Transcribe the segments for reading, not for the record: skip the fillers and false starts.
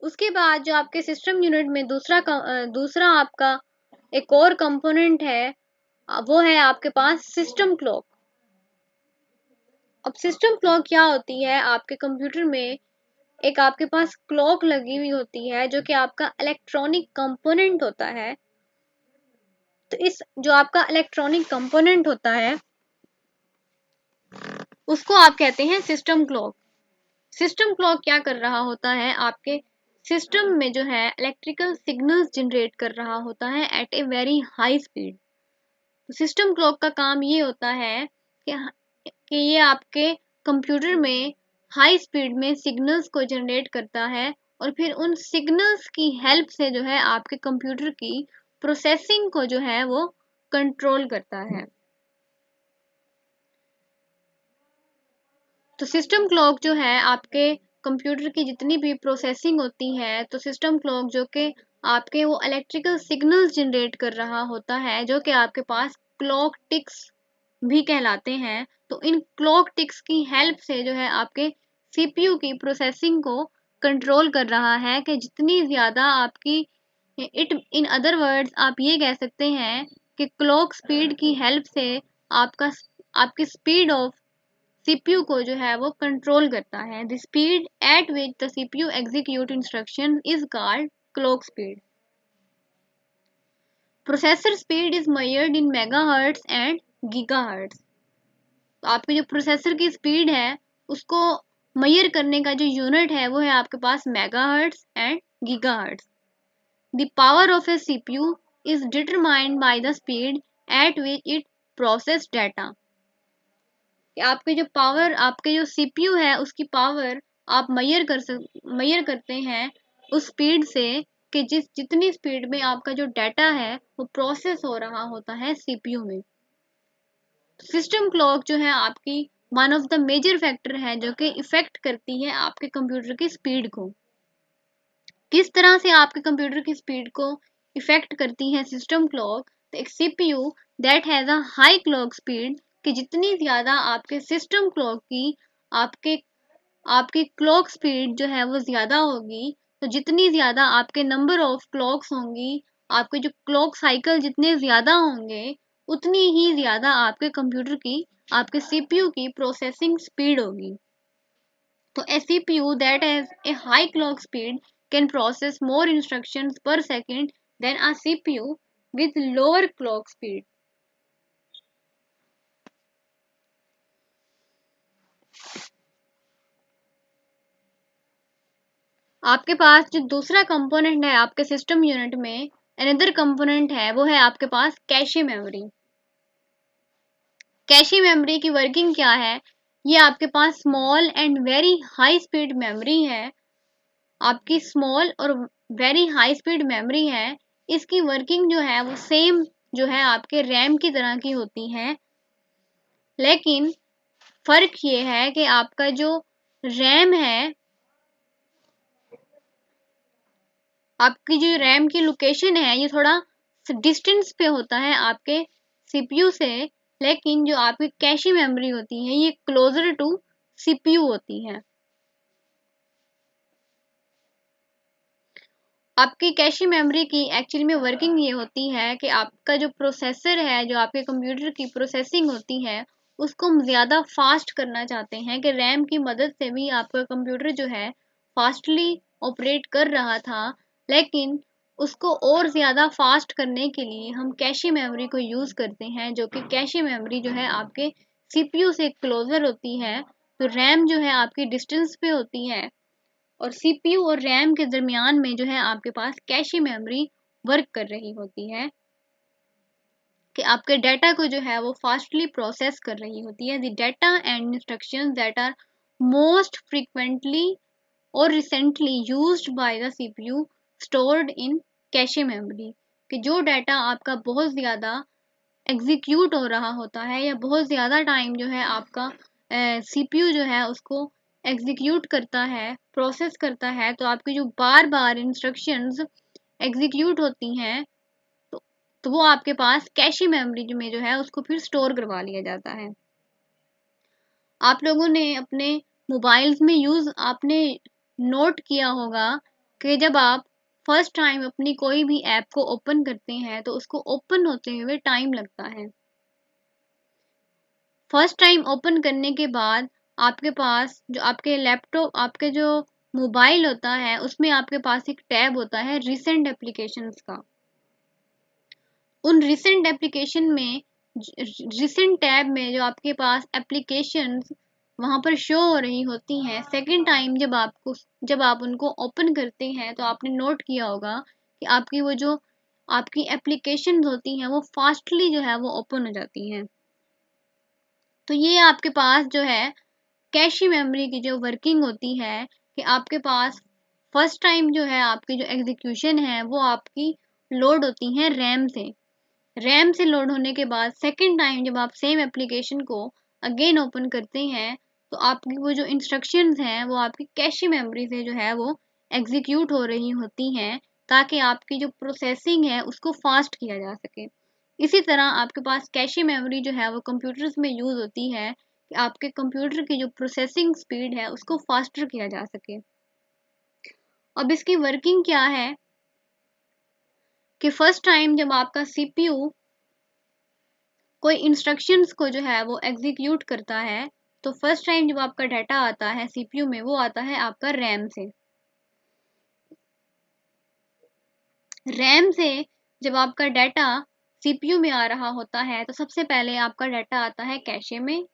उसके बाद जो आपके सिस्टम यूनिट में दूसरा आपका एक और कंपोनेंट है, वो है आपके पास सिस्टम क्लॉक। अब सिस्टम क्लॉक क्या होती है, आपके कंप्यूटर में एक आपके पास क्लॉक लगी हुई होती है जो कि आपका इलेक्ट्रॉनिक कंपोनेंट होता है। तो इस जो आपका इलेक्ट्रॉनिक कंपोनेंट होता है उसको आप कहते हैं सिस्टम क्लॉक। सिस्टम क्लॉक क्या कर रहा होता है, आपके सिस्टम में जो है इलेक्ट्रिकल सिग्नल्स जनरेट कर रहा होता है at a very high speed. तो सिस्टम क्लॉक का काम ये होता है कि ये आपके कंप्यूटर में हाई स्पीड में सिग्नल्स को जनरेट करता है और फिर उन सिग्नल्स की हेल्प से जो है आपके कंप्यूटर की प्रोसेसिंग को जो है वो कंट्रोल करता है। तो सिस्टम क्लॉक जो है आपके कंप्यूटर की जितनी भी प्रोसेसिंग होती है, तो सिस्टम क्लॉक जो कि आपके वो इलेक्ट्रिकल सिग्नल्स जनरेट कर रहा होता है जो कि आपके पास क्लॉक टिक्स भी कहलाते हैं। तो इन क्लॉक टिक्स की हेल्प से जो है आपके सीपीयू की प्रोसेसिंग को कंट्रोल कर रहा है कि जितनी ज़्यादा आपकी इन अदर वर्ड्स आप ये कह सकते हैं कि क्लॉक स्पीड की हेल्प से आपका आपकी स्पीड ऑफ सीपीयू को जो है वो कंट्रोल करता है। The speed at which the CPU execute instruction is called clock speed. Processor speed is measured in megahertz and gigahertz. तो आपकी जो प्रोसेसर की स्पीड है उसको मेजर करने का जो यूनिट है वो है आपके पास megahertz and gigahertz. The power of a CPU is determined by the speed at which it process data. आपके जो सीपीयू है उसकी पावर आप मेजर करते हैं उस स्पीड से कि जितनी स्पीड में आपका जो डाटा है वो प्रोसेस हो रहा होता है सीपीयू में। सिस्टम क्लॉक जो है आपकी one of the major factor है जो कि इफेक्ट करती है आपके कंप्यूटर की स्पीड को। किस तरह से आपके कंप्यूटर की स्पीड को इफेक्ट करती है सिस्टम क्लॉक? तो एक CPU that has a high clock speed, कि जितनी ज़्यादा आपके सिस्टम क्लॉक की आपके आपकी क्लॉक स्पीड जो है वो ज़्यादा होगी, तो जितनी ज़्यादा आपके नंबर ऑफ क्लॉक्स होंगी, आपके जो क्लॉक साइकिल जितने ज़्यादा होंगे, उतनी ही ज़्यादा आपके कंप्यूटर की आपके सीपीयू की प्रोसेसिंग स्पीड होगी। तो a CPU that has a high clock speed can process more instructions per second than a CPU with lower clock speed. आपके पास जो दूसरा कंपोनेंट है आपके सिस्टम यूनिट में, अनदर कंपोनेंट है, वो है आपके पास कैशे मेमोरी। कैशे मेमोरी की वर्किंग क्या है? ये आपके पास small and very high speed memory है। आपकी स्मॉल और वेरी हाई स्पीड मेमोरी है, इसकी वर्किंग जो है वो सेम जो है आपके रैम की तरह की होती है, लेकिन फर्क ये है कि आपका जो रैम है, आपकी जो रैम की लोकेशन है ये थोड़ा डिस्टेंस पे होता है आपके सीपीयू से, लेकिन जो आपकी कैशे मेमोरी होती है ये क्लोजर टू सीपीयू होती है। आपकी कैशे मेमोरी की एक्चुअली में वर्किंग ये होती है कि आपका जो प्रोसेसर है, जो आपके कंप्यूटर की प्रोसेसिंग होती है, उसको हम ज़्यादा फास्ट करना चाहते हैं कि रैम की मदद से भी आपका कंप्यूटर जो है फास्टली ऑपरेट कर रहा था, लेकिन उसको और ज़्यादा फास्ट करने के लिए हम कैशे मेमोरी को यूज़ करते हैं, जो कि कैशे मेमोरी जो है आपके सीपीयू से क्लोजर होती है। तो रैम जो है आपकी डिस्टेंस पे होती है और सीपीयू और रैम के दरमियान में जो है आपके पास कैशे मेमोरी वर्क कर रही होती है कि आपके डाटा को जो है वो फास्टली प्रोसेस कर रही होती है। The data and instructions that are most frequently और recently used by the CPU stored in cache memory, कि जो डाटा आपका बहुत ज़्यादा एग्जीक्यूट हो रहा होता है या बहुत ज़्यादा टाइम जो है आपका सीपीयू जो है उसको एग्जीक्यूट करता है, प्रोसेस करता है, तो आपकी जो बार बार इंस्ट्रक्शंस एग्जीक्यूट होती हैं, तो वो आपके पास कैशे मेमोरी में जो है उसको फिर स्टोर करवा लिया जाता है। आप लोगों ने अपने मोबाइल्स में आपने नोट किया होगा कि जब आप फर्स्ट टाइम अपनी कोई भी ऐप को ओपन करते हैं तो उसको ओपन होते हुए टाइम लगता है। फर्स्ट टाइम ओपन करने के बाद आपके पास जो आपके लैपटॉप आपके जो मोबाइल होता है उसमें आपके पास एक टैब होता है रिसेंट एप्लीकेशंस का। उन रिसेंट एप्लीकेशन में रिसेंट टैब में जो आपके पास एप्लीकेशंस वहां पर शो हो रही होती हैं, सेकंड टाइम जब आप उनको ओपन करते हैं तो आपने नोट किया होगा कि आपकी वो जो आपकी एप्लीकेशंस होती हैं वो फास्टली जो है वो ओपन हो जाती हैं। तो ये आपके पास जो है कैशी मेमोरी की जो वर्किंग होती है कि आपके पास फर्स्ट टाइम जो है आपकी जो एग्जीक्यूशन है वो आपकी लोड होती है रैम से लोड होने के बाद सेकंड टाइम जब आप सेम एप्लीकेशन को अगेन ओपन करते हैं तो आपकी वो जो इंस्ट्रक्शंस हैं वो आपकी कैशी मेमोरी से जो है वो एग्जीक्यूट हो रही होती हैं, ताकि आपकी जो प्रोसेसिंग है उसको फास्ट किया जा सके। इसी तरह आपके पास कैशी मेमोरी जो है वो कंप्यूटर्स में यूज़ होती है कि आपके कंप्यूटर की जो प्रोसेसिंग स्पीड है उसको फास्टर किया जा सके। अब इसकी वर्किंग क्या है कि फर्स्ट टाइम जब आपका सीपीयू कोई इंस्ट्रक्शंस को जो है वो एग्जीक्यूट करता है तो फर्स्ट टाइम जब आपका डाटा आता है सीपीयू में वो आता है आपका रैम से जब आपका डाटा सीपीयू में आ रहा होता है तो सबसे पहले आपका डाटा आता है कैशे में,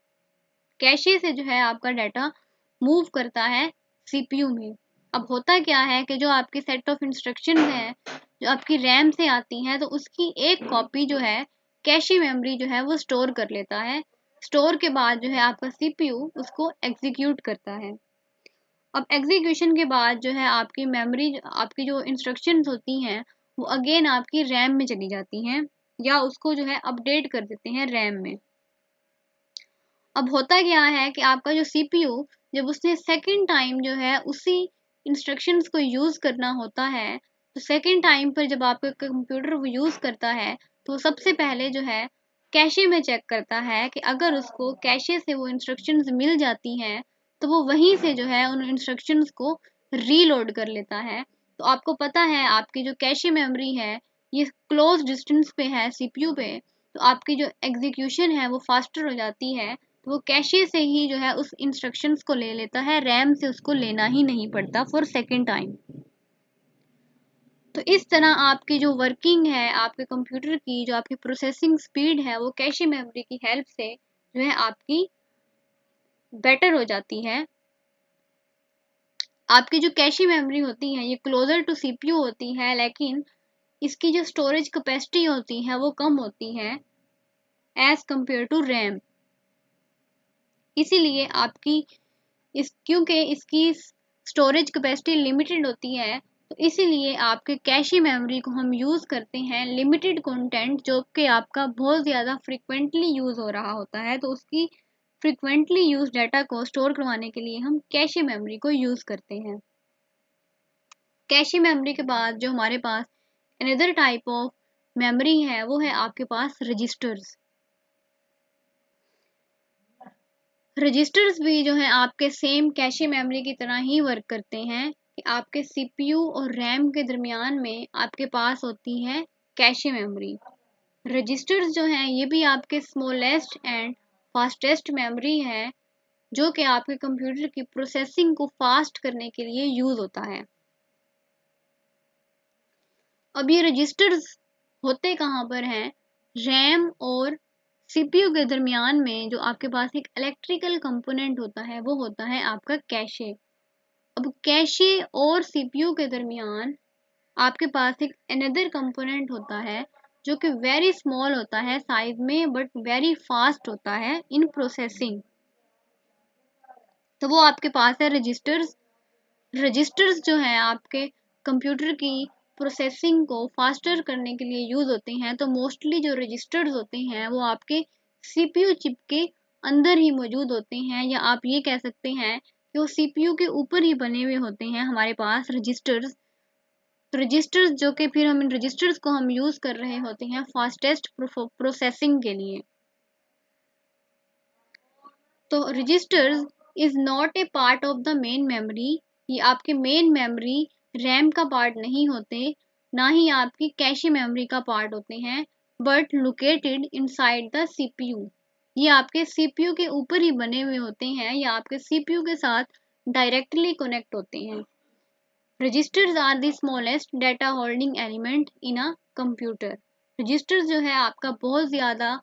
कैशे से जो है आपका डाटा मूव करता है सीपीयू में। अब होता क्या है कि जो आपकी सेट ऑफ इंस्ट्रक्शन है जो आपकी रैम से आती हैं तो उसकी एक कॉपी जो है कैशे मेमोरी जो है वो स्टोर कर लेता है। स्टोर के बाद जो है आपका सीपीयू उसको एग्जीक्यूट करता है। अब एग्जीक्यूशन के बाद जो है आपकी मेमोरी आपकी जो इंस्ट्रक्शंस होती हैं वो अगेन आपकी रैम में चली जाती हैं या उसको जो है अपडेट कर देते हैं रैम में। अब होता क्या है कि आपका जो सीपीयू जब उसने सेकंड टाइम जो है उसी इंस्ट्रक्शंस को यूज़ करना होता है तो सेकंड टाइम पर जब आपका कंप्यूटर वो यूज़ करता है तो सबसे पहले जो है कैशे में चेक करता है कि अगर उसको कैशे से वो इंस्ट्रक्शंस मिल जाती हैं तो वो वहीं से जो है उन इंस्ट्रक्शंस को रीलोड कर लेता है। तो आपको पता है आपकी जो कैशे मेमोरी है ये क्लोज डिस्टेंस पे है सीपीयू पे, तो आपकी जो एग्जीक्यूशन है वो फास्टर हो जाती है। तो वो कैशे से ही जो है उस इंस्ट्रक्शंस को ले लेता है, रैम से उसको लेना ही नहीं पड़ता फॉर सेकेंड टाइम। तो इस तरह आपकी जो वर्किंग है आपके कंप्यूटर की जो आपकी प्रोसेसिंग स्पीड है वो कैशे मेमोरी की हेल्प से जो है आपकी बेटर हो जाती है। आपकी जो कैशे मेमोरी होती है ये क्लोजर टू सीपीयू होती है, लेकिन इसकी जो स्टोरेज कैपेसिटी होती है वो कम होती है एज कंपेयर टू रैम। इसीलिए आपकी क्योंकि इसकी स्टोरेज कैपेसिटी लिमिटेड होती है तो इसीलिए आपके कैशे मेमोरी को हम यूज़ करते हैं लिमिटेड कंटेंट जो कि आपका बहुत ज़्यादा फ्रिक्वेंटली यूज़ हो रहा होता है, तो उसकी फ्रिक्वेंटली यूज डाटा को स्टोर करवाने के लिए हम कैशे मेमोरी को यूज़ करते हैं। कैशे मेमोरी के बाद जो हमारे पास अनदर टाइप ऑफ मेमोरी है वो है आपके पास रजिस्टर्स। रजिस्टर्स भी जो है आपके सेम कैशे मेमोरी की तरह ही वर्क करते हैं कि आपके सीपीयू और रैम के दरमियान में आपके पास होती है कैशे मेमोरी। रजिस्टर्स जो हैं ये भी आपके स्मॉलेस्ट एंड फास्टेस्ट मेमोरी है जो कि आपके कंप्यूटर की प्रोसेसिंग को फास्ट करने के लिए यूज होता है। अब ये रजिस्टर्स होते कहाँ पर हैं? रैम और सीपीयू के दरमियान में जो आपके पास एक इलेक्ट्रिकल कंपोनेंट होता है वो होता है आपका कैशे। अब कैशे और सीपीयू के दरमियान आपके पास एक अनदर कंपोनेंट होता है जो कि वेरी स्मॉल होता है साइज में बट वेरी फास्ट होता है इन प्रोसेसिंग। तो वो आपके पास है रजिस्टर्स। रजिस्टर्स जो हैं आपके कंप्यूटर की प्रोसेसिंग को फास्टर करने के लिए यूज होते हैं। तो मोस्टली जो रजिस्टर्स होते हैं वो आपके सीपीयू चिप के अंदर ही मौजूद होते हैं, या आप ये कह सकते हैं कि वो सीपीयू के ऊपर ही बने हुए होते हैं हमारे पास रजिस्टर्स। तो रजिस्टर्स जो कि फिर हम इन रजिस्टर्स को हम यूज कर रहे होते हैं फास्टेस्ट प्रोसेसिंग के लिए। तो registers is not a part of the main memory, ये आपके मेन मेमोरी रैम का पार्ट नहीं होते, ना ही आपकी कैशे मेमोरी का पार्ट होते हैं, but located inside the CPU. ये आपके सीपीयू के ऊपर ही बने हुए होते हैं या आपके सीपीयू के साथ डायरेक्टली कनेक्ट होते हैं। Registers are the smallest data holding element in a computer. Registers जो है आपका बहुत ज़्यादा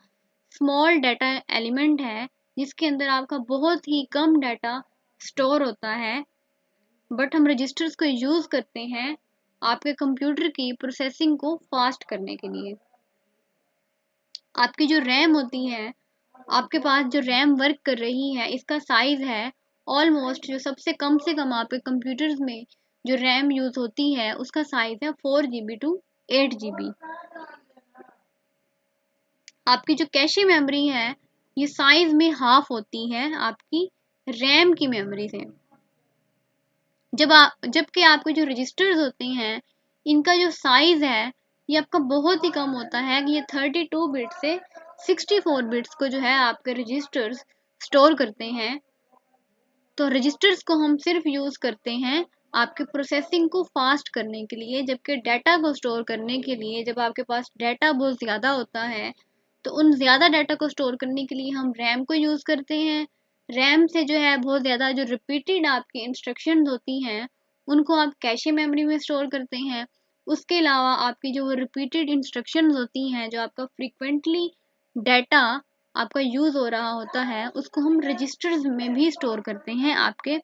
स्मॉल डाटा एलिमेंट है, जिसके अंदर आपका बहुत ही कम डाटा स्टोर होता है, बट हम रजिस्टर्स को यूज़ करते हैं आपके कंप्यूटर की प्रोसेसिंग को फास्ट करने के लिए। आपकी जो रैम होती है, आपके पास जो रैम वर्क कर रही है, इसका साइज है ऑलमोस्ट, जो सबसे कम से कम आपके कंप्यूटर्स में जो रैम यूज होती है उसका साइज है 4 GB टू 8 GB। आपकी जो कैशे मेमोरी है ये साइज में हाफ होती है आपकी रैम की मेमोरी से। जबकि आपके जो रजिस्टर्स होते हैं इनका जो साइज है ये आपका बहुत ही कम होता है कि ये 32 बिट से 64 बिट्स को जो है आपके रजिस्टर्स स्टोर करते हैं। तो रजिस्टर्स को हम सिर्फ यूज करते हैं आपके प्रोसेसिंग को फास्ट करने के लिए, जबकि डाटा को स्टोर करने के लिए जब आपके पास डाटा बहुत ज़्यादा होता है तो उन ज़्यादा डाटा को स्टोर करने के लिए हम रैम को यूज़ करते हैं। रैम से जो है बहुत ज़्यादा जो रिपीटेड आपकी इंस्ट्रक्शंस होती हैं उनको आप कैशे मेमोरी में स्टोर करते हैं। उसके अलावा आपकी जो रिपीटेड इंस्ट्रक्शंस होती हैं, जो आपका फ्रीक्वेंटली डाटा आपका यूज़ हो रहा होता है, उसको हम रजिस्टर्स में भी स्टोर करते हैं आपके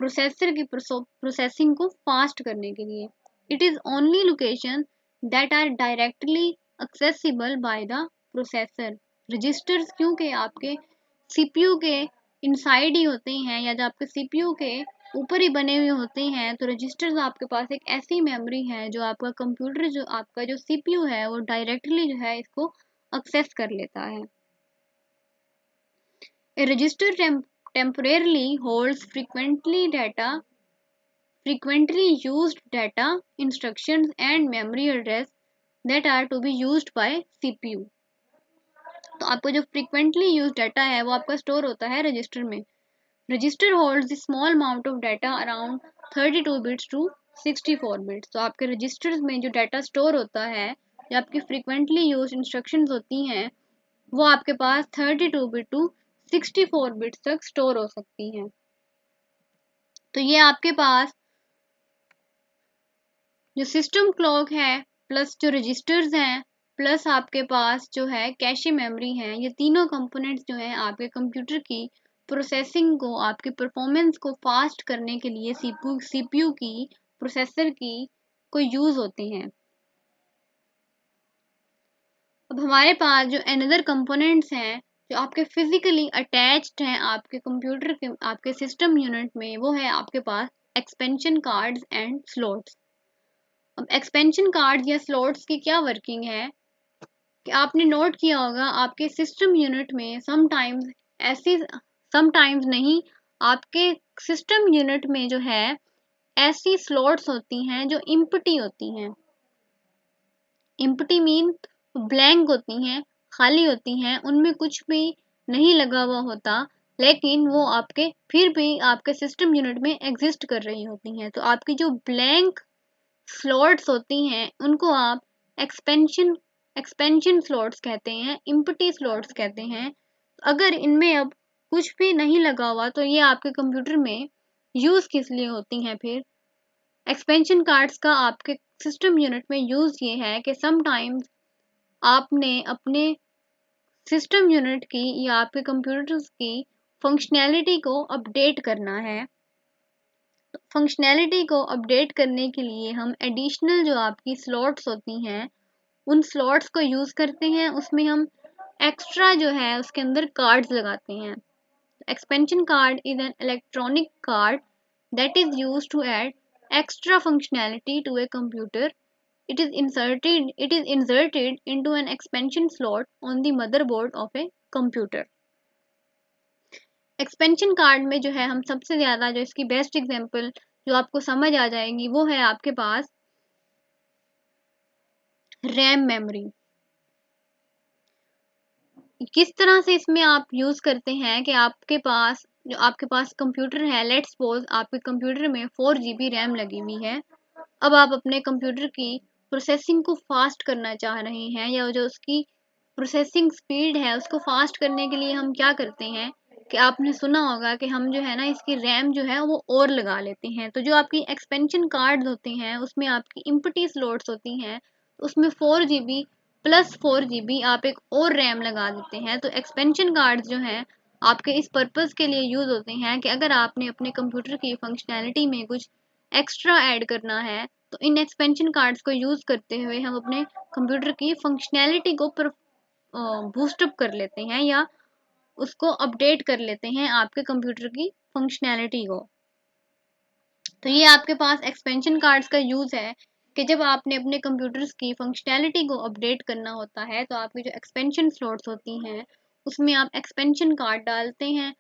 प्रोसेसर की प्रोसेसिंग को फास्ट करने के लिए। It is only location that are directly accessible by the processor. Registers क्योंकि आपके सीपीयू के इनसाइड ही होते हैं या जो आपके सीपीयू के ऊपर ही बने हुए होते हैं, तो रजिस्टर्स आपके पास एक ऐसी मेमोरी है जो आपका कंप्यूटर, जो आपका जो सीपीयू है वो डायरेक्टली जो है इसको एक्सेस कर लेता है। A register temporarily holds frequently used data, instructions, and memory address that are to be used by CPU. तो आपका जो frequently used data है वो आपका स्टोर होता है रजिस्टर में। Register holds the small amount of data around 32 bits to 64 bits. तो आपके रजिस्टर्स में जो डाटा स्टोर होता है, जो आपकी फ्रीक्वेंटली यूज इंस्ट्रक्शंस होती हैं, वो आपके पास 32 बिट टू 64 बिट्स तक स्टोर हो सकती हैं। तो ये आपके पास जो सिस्टम क्लॉक है प्लस जो रजिस्टर्स हैं प्लस आपके पास जो है कैशे मेमोरी है, ये तीनों कंपोनेंट्स जो हैं आपके कंप्यूटर की प्रोसेसिंग को, आपके परफॉर्मेंस को फास्ट करने के लिए सीपीयू की, प्रोसेसर की को यूज होते हैं। अब हमारे पास जो अनदर कंपोनेंट्स हैं जो आपके फिजिकली अटैच्ड हैं आपके कंप्यूटर के, आपके सिस्टम यूनिट में, वो है आपके पास एक्सपेंशन कार्ड्स एंड स्लॉट्स। अब एक्सपेंशन कार्ड या स्लॉट्स की क्या वर्किंग है कि आपने नोट किया होगा आपके सिस्टम यूनिट में समटाइम्स नहीं, आपके सिस्टम यूनिट में जो है ऐसी स्लॉट्स होती हैं जो इम्पटी होती हैं। इम्पटी मीन ब्लैंक होती हैं, खाली होती हैं, उनमें कुछ भी नहीं लगा हुआ होता, लेकिन वो आपके फिर भी आपके सिस्टम यूनिट में एग्जिस्ट कर रही होती हैं। तो आपकी जो ब्लैंक स्लॉट्स होती हैं उनको आप एक्सपेंशन एक्सपेंशन स्लॉट्स कहते हैं, इम्पटी स्लॉट्स कहते हैं। अगर इनमें अब कुछ भी नहीं लगा हुआ तो ये आपके कंप्यूटर में यूज़ किस लिए होती हैं? फिर एक्सपेंशन कार्ड्स का आपके सिस्टम यूनिट में यूज़ ये है कि समटाइम्स आपने अपने सिस्टम यूनिट की या आपके कंप्यूटर्स की फंक्शनैलिटी को अपडेट करना है। फंक्शनैलिटी को अपडेट करने के लिए हम एडिशनल जो आपकी स्लॉट्स होती हैं उन स्लॉट्स को यूज़ करते हैं, उसमें हम एक्स्ट्रा जो है उसके अंदर कार्ड्स लगाते हैं। Expansion card is an electronic card that is used to add extra functionality to a computer. It is inserted into an expansion slot on the motherboard of a computer. Expansion card में जो है हम सबसे ज़्यादा जो इसकी best example जो आपको समझ आ जाएगी वो है आपके पास रैम मेमोरी। किस तरह से इसमें आप यूज़ करते हैं कि आपके पास जो आपके पास कंप्यूटर है, लेट्स सपोज आपके कंप्यूटर में 4 GB रैम लगी हुई है। अब आप अपने कंप्यूटर की प्रोसेसिंग को फास्ट करना चाह रहे हैं, या जो उसकी प्रोसेसिंग स्पीड है उसको फास्ट करने के लिए हम क्या करते हैं कि आपने सुना होगा कि हम जो है ना इसकी रैम जो है वो और लगा लेते हैं। तो जो आपकी एक्सपेंशन कार्ड होते हैं उसमें आपकी इम्पटी स्लॉट्स होती हैं, उसमें 4 GB प्लस 4 GB आप एक और रैम लगा देते हैं। तो एक्सपेंशन कार्ड जो हैं आपके इस पर्पज़ के लिए यूज़ होते हैं कि अगर आपने अपने कंप्यूटर की फंक्शनैलिटी में कुछ एक्स्ट्रा ऐड करना है, तो इन एक्सपेंशन कार्ड्स को यूज़ करते हुए हम अपने कंप्यूटर की फंक्शनैलिटी को बूस्टअप कर लेते हैं, या उसको अपडेट कर लेते हैं आपके कंप्यूटर की फंक्शनैलिटी को। तो ये आपके पास एक्सपेंशन कार्ड्स का यूज़ है कि जब आपने अपने कंप्यूटर्स की फंक्शनैलिटी को अपडेट करना होता है, तो आपकी जो एक्सपेंशन स्लॉट्स होती हैं उसमें आप एक्सपेंशन कार्ड डालते हैं।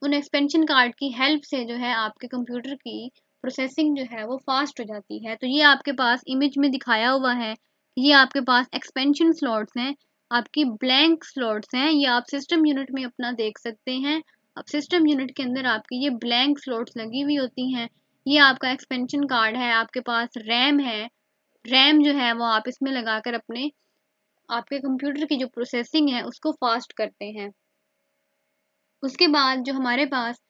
उन एक्सपेंशन कार्ड की हेल्प से जो है आपके कंप्यूटर की प्रोसेसिंग जो है वो फास्ट हो जाती है। तो ये आपके पास इमेज में दिखाया हुआ है, ये आपके पास एक्सपेंशन स्लॉट्स हैं, आपकी ब्लैंक स्लॉट्स हैं। ये आप सिस्टम यूनिट में अपना देख सकते हैं। अब सिस्टम यूनिट के अंदर आपकी ये ब्लैंक स्लॉट्स लगी हुई होती हैं। ये आपका एक्सपेंशन कार्ड है, आपके पास रैम है। रैम जो है वो आप इसमें लगाकर अपने आपके कंप्यूटर की जो प्रोसेसिंग है उसको फास्ट करते हैं। उसके बाद जो हमारे पास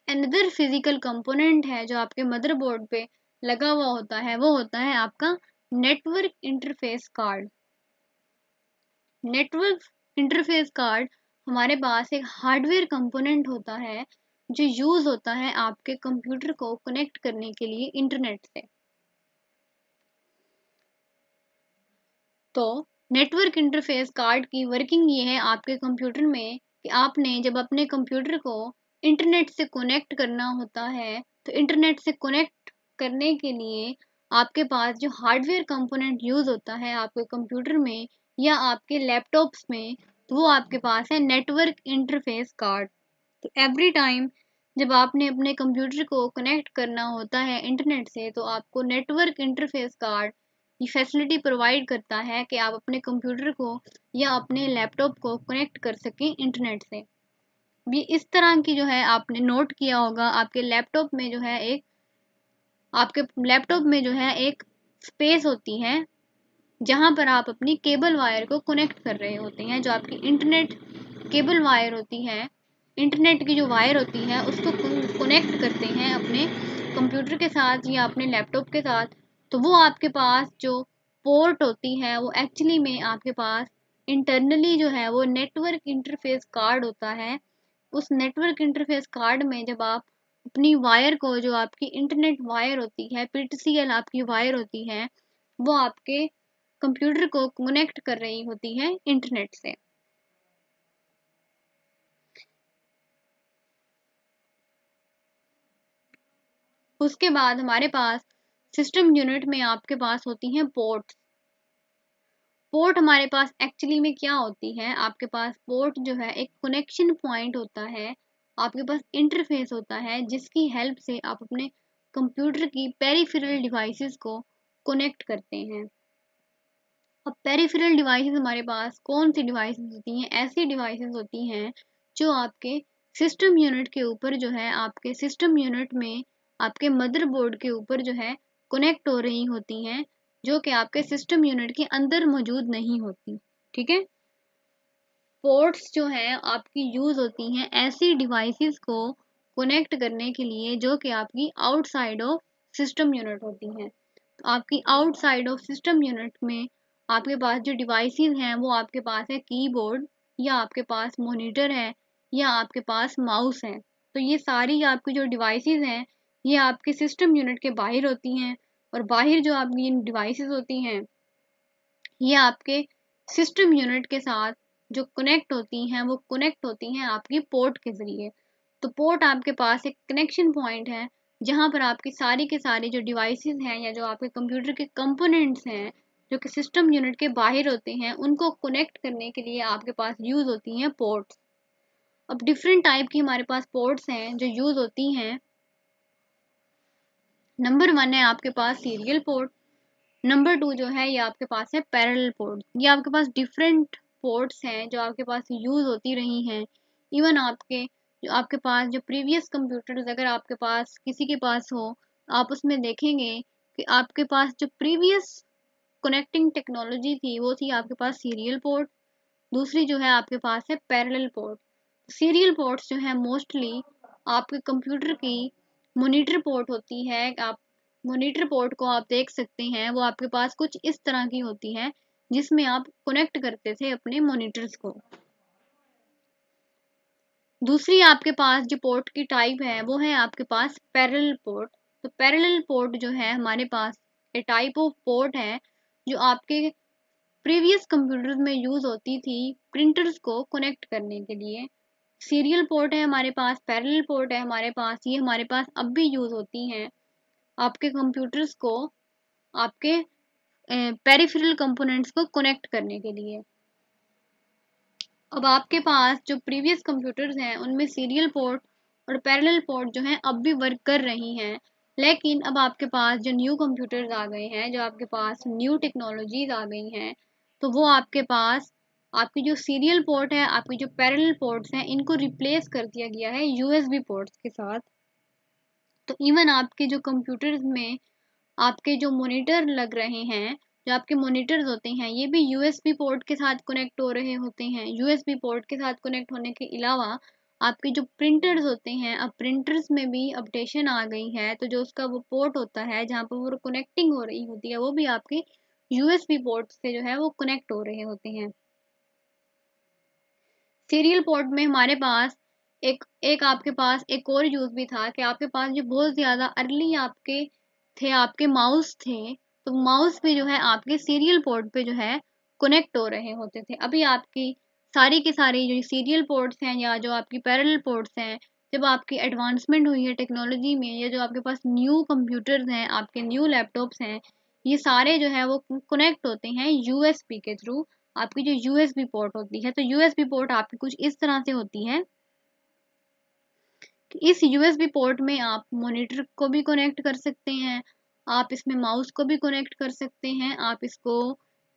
अनदर फिजिकल कंपोनेंट है जो आपके मदरबोर्ड पे लगा हुआ होता है, वो होता है आपका network interface card. Network interface card हमारे पास एक हार्डवेयर कंपोनेंट होता है जो यूज होता है आपके कंप्यूटर को कनेक्ट करने के लिए इंटरनेट से। तो नेटवर्क इंटरफेस कार्ड की वर्किंग ये है आपके कंप्यूटर में कि आपने जब अपने कंप्यूटर को इंटरनेट से कनेक्ट करना होता है, तो इंटरनेट से कनेक्ट करने के लिए आपके पास जो हार्डवेयर कंपोनेंट यूज़ होता है आपके कंप्यूटर में या आपके लैपटॉप्स में, तो वो आपके पास है नेटवर्क इंटरफेस कार्ड। तो एवरी टाइम जब आपने अपने कंप्यूटर को कनेक्ट करना होता है इंटरनेट से, तो आपको नेटवर्क इंटरफेस कार्ड ये फैसिलिटी प्रोवाइड करता है कि आप अपने कंप्यूटर को या अपने लैपटॉप को कनेक्ट कर सकें इंटरनेट से। भी इस तरह की जो है आपने नोट किया होगा, आपके लैपटॉप में जो है एक स्पेस होती है जहां पर आप अपनी केबल वायर को कनेक्ट कर रहे होते हैं। जो आपकी इंटरनेट केबल वायर होती है, इंटरनेट की जो वायर होती है उसको कनेक्ट करते हैं अपने कंप्यूटर के साथ या अपने लैपटॉप के साथ। तो वो आपके पास जो पोर्ट होती है वो एक्चुअली में आपके पास इंटरनली जो है वो नेटवर्क इंटरफेस कार्ड होता है। उस नेटवर्क इंटरफेस कार्ड में जब आप अपनी वायर को, जो आपकी इंटरनेट वायर होती है, पीटीसीएल आपकी वायर होती है, वो आपके कंप्यूटर को कनेक्ट कर रही होती है इंटरनेट से। उसके बाद हमारे पास सिस्टम यूनिट में आपके पास होती हैं पोर्ट। पोर्ट हमारे पास एक्चुअली में क्या होती है, आपके पास पोर्ट जो है एक कनेक्शन पॉइंट होता है, आपके पास इंटरफेस होता है जिसकी हेल्प से आप अपने कंप्यूटर की पेरिफेरल डिवाइसेस को कनेक्ट करते हैं। अब पेरिफेरल डिवाइसेस हमारे पास कौन सी डिवाइसेस होती हैं? ऐसी डिवाइसेस होती हैं जो आपके सिस्टम यूनिट के ऊपर जो है, आपके सिस्टम यूनिट में आपके मदरबोर्ड के ऊपर जो है कनेक्ट हो रही होती हैं, जो कि आपके सिस्टम यूनिट के अंदर मौजूद नहीं होती। ठीक है। पोर्ट्स जो हैं आपकी यूज होती हैं ऐसी डिवाइसेस को कनेक्ट करने के लिए जो कि आपकी आउटसाइड ऑफ सिस्टम यूनिट होती हैं। तो आपकी आउटसाइड ऑफ सिस्टम यूनिट में आपके पास जो डिवाइसेस हैं वो आपके पास है कीबोर्ड, या आपके पास मॉनिटर है, या आपके पास माउस है। तो ये सारी आपकी जो डिवाइसेस हैं ये आपके सिस्टम यूनिट के बाहर होती हैं, और बाहर जो आपकी डिवाइसेस होती हैं ये आपके सिस्टम यूनिट के साथ जो कनेक्ट होती हैं वो कनेक्ट होती हैं आपकी पोर्ट के ज़रिए। तो पोर्ट आपके पास एक कनेक्शन पॉइंट है जहाँ पर आपकी सारी के सारी जो डिवाइसेस हैं या जो आपके कंप्यूटर के कंपोनेंट्स हैं जो कि सिस्टम यूनिट के बाहर होते हैं, उनको कनेक्ट करने के लिए आपके पास यूज़ होती हैं पोर्ट्स। अब डिफरेंट टाइप की हमारे पास पोर्ट्स हैं जो यूज़ होती हैं। नंबर 1 है आपके पास सीरियल पोर्ट। नंबर 2 जो है ये आपके पास है पैरेलल पोर्ट। ये आपके पास डिफरेंट पोर्ट्स हैं जो आपके पास यूज़ होती रही हैं। इवन आपके जो आपके पास जो प्रीवियस कंप्यूटर्स अगर आपके पास किसी के पास हो, आप उसमें देखेंगे कि आपके पास जो प्रीवियस कनेक्टिंग टेक्नोलॉजी थी वो थी आपके पास सीरियल पोर्ट। दूसरी जो है आपके पास है पैरेलल पोर्ट। सीरियल पोर्ट्स जो है मोस्टली आपके कंप्यूटर की मॉनिटर पोर्ट होती है। आप मॉनिटर पोर्ट को आप देख सकते हैं, वो आपके पास कुछ इस तरह की होती है जिसमें आप कनेक्ट करते थे अपने मॉनिटर्स को। दूसरी आपके पास जो पोर्ट की टाइप है वो है आपके पास पैरेलल पोर्ट। तो पैरेलल पोर्ट जो है हमारे पास ए टाइप ऑफ पोर्ट है जो आपके प्रीवियस कंप्यूटर्स में यूज होती थी प्रिंटर्स को कनेक्ट करने के लिए। सीरियल पोर्ट है हमारे पास, पैरेलल पोर्ट है हमारे पास, ये हमारे पास अब भी यूज होती हैं आपके कंप्यूटर्स को आपके पेरिफेरल कंपोनेंट्स को कनेक्ट करने के लिए। अब आपके पास जो प्रीवियस कंप्यूटर्स हैं उनमें सीरियल पोर्ट और पैरेलल पोर्ट जो हैं अब भी वर्क कर रही हैं, लेकिन अब आपके पास जो न्यू कंप्यूटर्स आ गए हैं, जो आपके पास न्यू टेक्नोलॉजीज आ गई हैं, तो वो आपके पास आपकी जो सीरियल पोर्ट है, आपकी जो पैरेलल पोर्ट्स हैं, इनको रिप्लेस कर दिया गया है यूएसबी पोर्ट्स के साथ। तो इवन आपके जो कंप्यूटर्स में आपके जो मॉनिटर लग रहे हैं, जो आपके मॉनिटर्स होते हैं, ये भी यूएसबी पोर्ट के साथ कनेक्ट हो रहे होते हैं। यूएसबी पोर्ट के साथ कनेक्ट होने के अलावा आपके जो प्रिंटर्स होते हैं, अब प्रिंटर्स में भी अपडेशन आ गई है, तो जो उसका वो पोर्ट होता है जहाँ पर वो कनेक्टिंग हो रही होती है, वो भी आपके यूएसबी पोर्ट से जो है वो कनेक्ट हो रहे होते हैं। सीरियल पोर्ट में हमारे पास एक एक आपके पास एक और यूज भी था कि आपके पास जो बहुत ज्यादा अर्ली आपके थे, आपके माउस थे, तो माउस भी जो है आपके सीरियल पोर्ट पे जो है कनेक्ट हो रहे होते थे। अभी आपकी सारी की सारी जो सीरियल पोर्ट्स हैं या जो आपकी पैरेलल पोर्ट्स हैं, जब आपकी एडवांसमेंट हुई है टेक्नोलॉजी में, या जो आपके पास न्यू कंप्यूटर्स हैं, आपके न्यू लैपटॉप्स हैं, ये सारे जो है वो कनेक्ट होते हैं यूएसबी के थ्रू। आपकी जो यूएसबी पोर्ट होती है, तो यूएसबी पोर्ट आपकी कुछ इस तरह से होती है कि इस यूएसबी पोर्ट में आप मॉनिटर को भी कनेक्ट कर सकते हैं, आप इसमें माउस को भी कनेक्ट कर सकते हैं, आप इसको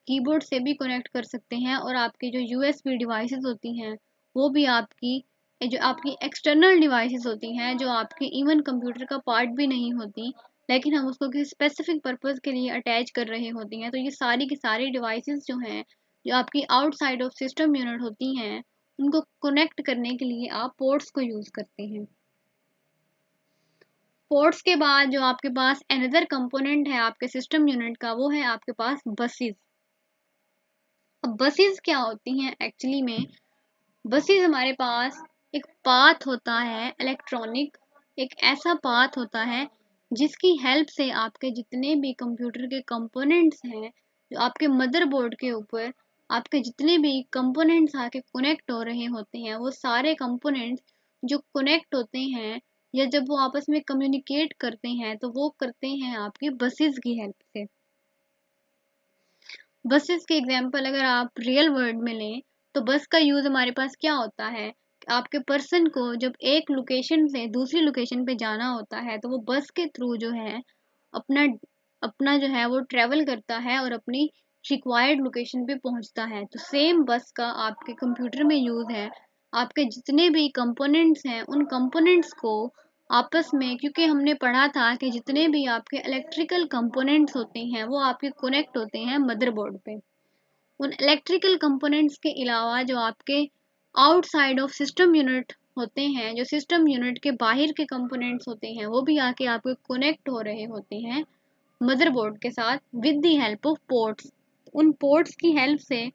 कीबोर्ड से भी कनेक्ट कर सकते हैं, और आपकी जो यूएसबी डिवाइसेस होती हैं वो भी आपकी जो आपकी एक्सटर्नल डिवाइसेस होती हैं, जो आपके इवन कंप्यूटर का पार्ट भी नहीं होती, लेकिन हम उसको किसी स्पेसिफिक पर्पस के लिए अटैच कर रहे होती हैं, तो ये सारी की सारी डिवाइसेस जो हैं, जो आपकी आउटसाइड ऑफ सिस्टम यूनिट होती हैं, उनको कनेक्ट करने के लिए आप पोर्ट्स को यूज करते हैं। पोर्ट्स के बाद जो आपके पास अनदर कंपोनेंट है आपके सिस्टम यूनिट का, वो है आपके पास बसेस। अब बसेस क्या होती हैं एक्चुअली में? बसेस हमारे पास एक पाथ होता है इलेक्ट्रॉनिक, एक ऐसा पाथ होता है जिसकी हेल्प से आपके जितने भी कंप्यूटर के कंपोनेंट्स हैं, जो आपके मदरबोर्ड के ऊपर आपके जितने भी कंपोनेंट्स आके कनेक्ट हो रहे होते हैं, वो सारे कंपोनेंट्स जो कनेक्ट होते हैं या जब वो आपस में कम्युनिकेट करते हैं, तो वो करते हैं आपके बसेस की हेल्प से। बसेस के एग्जांपल अगर आप रियल वर्ल्ड में लें, तो बस का यूज हमारे पास क्या होता है? आपके पर्सन को जब एक लोकेशन से दूसरी लोकेशन पे जाना होता है, तो वो बस के थ्रू जो है अपना अपना जो है वो ट्रेवल करता है और अपनी रिक्वायर्ड लोकेशन पे पहुंचता है। तो सेम बस का आपके कंप्यूटर में यूज है। आपके जितने भी कंपोनेंट्स हैं, उन कंपोनेंट्स को आपस में, क्योंकि हमने पढ़ा था कि जितने भी आपके इलेक्ट्रिकल कंपोनेंट्स होते हैं वो आपके कनेक्ट होते हैं मदरबोर्ड पे। उन इलेक्ट्रिकल कंपोनेंट्स के अलावा जो आपके आउटसाइड ऑफ सिस्टम यूनिट होते हैं, जो सिस्टम यूनिट के बाहर के कंपोनेंट्स होते हैं, वो भी आके आपके कनेक्ट हो रहे होते हैं मदरबोर्ड के साथ with the help of ports. उन पोर्ट्स की हेल्प से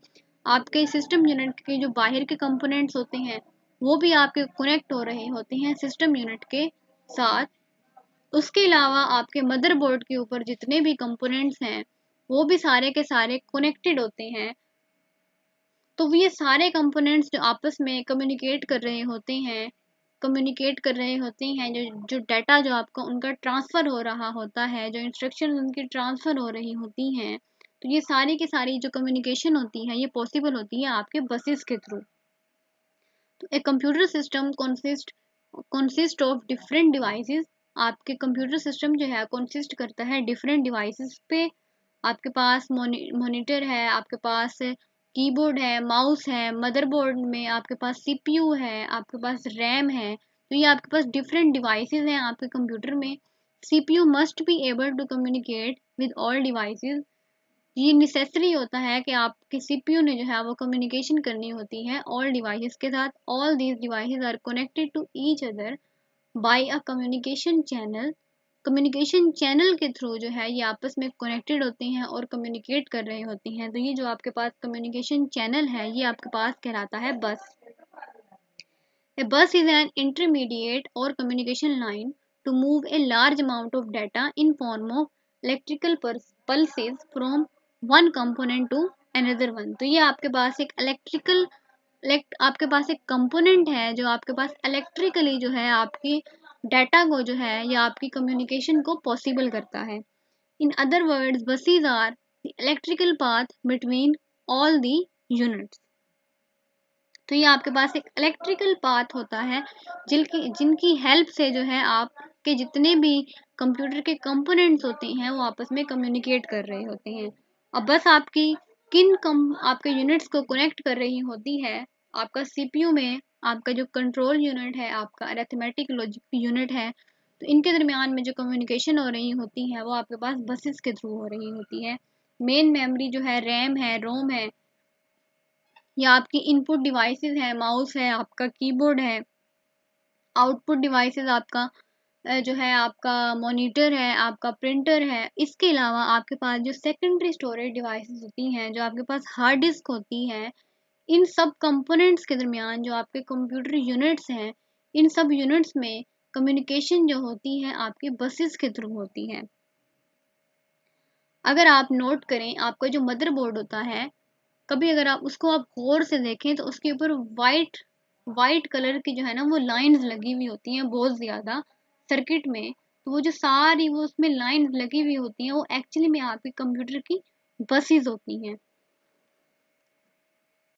आपके सिस्टम यूनिट के जो बाहर के कंपोनेंट्स होते हैं वो भी आपके कनेक्ट हो रहे होते हैं सिस्टम यूनिट के साथ। उसके अलावा आपके मदरबोर्ड के ऊपर जितने भी कंपोनेंट्स हैं वो भी सारे के सारे कनेक्टेड होते हैं। तो ये सारे कंपोनेंट्स जो आपस में कम्युनिकेट कर रहे होते हैं, जो जो डाटा जो आपका उनका ट्रांसफ़र हो रहा होता है, जो इंस्ट्रक्शन उनकी ट्रांसफ़र हो रही होती हैं, तो ये सारी की सारी जो कम्युनिकेशन होती है ये पॉसिबल होती है आपके बसेस के थ्रू। तो एक computer system consist of different devices. आपके कंप्यूटर सिस्टम जो है कंसिस्ट करता है डिफरेंट डिवाइसेस पे। आपके पास मॉनिटर है, आपके पास कीबोर्ड है, माउस है, मदरबोर्ड में आपके पास सीपीयू है, आपके पास रैम है। तो ये आपके पास डिफरेंट डिवाइसेस हैं आपके कंप्यूटर में। CPU must be able to communicate with all devices. ये नेसेसरी होता है कि आपके सीपीयू ने जो है वो कम्युनिकेशन करनी होती है ऑल डिवाइसेस के साथ। All these devices are connected to each other by a communication channel. Communication channel के थ्रू जो है ये आपस में कनेक्टेड होते हैं और कम्युनिकेट कर रहे होते हैं। तो ये जो आपके पास कम्युनिकेशन चैनल है ये आपके पास कहलाता है बस। A bus is an intermediate or communication line to move a large amount of data in form of electrical pulses from one component to another one। तो ये आपके पास एक आपके पास एक कंपोनेंट है जो आपके पास इलेक्ट्रिकली जो है आपकी डाटा को जो है या आपकी कम्युनिकेशन को पॉसिबल करता है। In other words buses are the electrical path between all the units। तो ये आपके पास एक इलेक्ट्रिकल पाथ होता है जिनकी हेल्प से जो है आपके जितने भी कंप्यूटर के कंपोनेंट्स होते हैं वो आपस में कम्युनिकेट कर रहे होते हैं। अब बस आपकी आपके यूनिट्स को कनेक्ट कर रही होती है। आपका सीपीयू में आपका जो कंट्रोल यूनिट है, आपका अरिथमेटिक लॉजिक यूनिट है, तो इनके दरमियान में जो कम्युनिकेशन हो रही होती है वो आपके पास बसेस के थ्रू हो रही होती है। मेन मेमोरी जो है रैम है, रोम है, या आपकी इनपुट डिवाइसेस है, माउस है, आपका कीबोर्ड है। आउटपुट डिवाइसेस आपका जो है आपका मॉनिटर है, आपका प्रिंटर है। इसके अलावा आपके पास जो सेकेंडरी स्टोरेज डिवाइसेस होती हैं, जो आपके पास हार्ड डिस्क होती है, इन सब कंपोनेंट्स के दरमियान जो आपके कंप्यूटर यूनिट्स हैं, इन सब यूनिट्स में कम्युनिकेशन जो होती है आपके बसेस के थ्रू होती है। अगर आप नोट करें, आपका जो मदरबोर्ड होता है, कभी अगर आप उसको आप गौर से देखें तो उसके ऊपर वाइट वाइट कलर की जो है ना वो लाइंस लगी हुई होती हैं बहुत ज़्यादा सर्किट में। तो वो जो सारी वो उसमें लाइंस लगी हुई होती हैं वो एक्चुअली में आपके कंप्यूटर की बसेस होती हैं।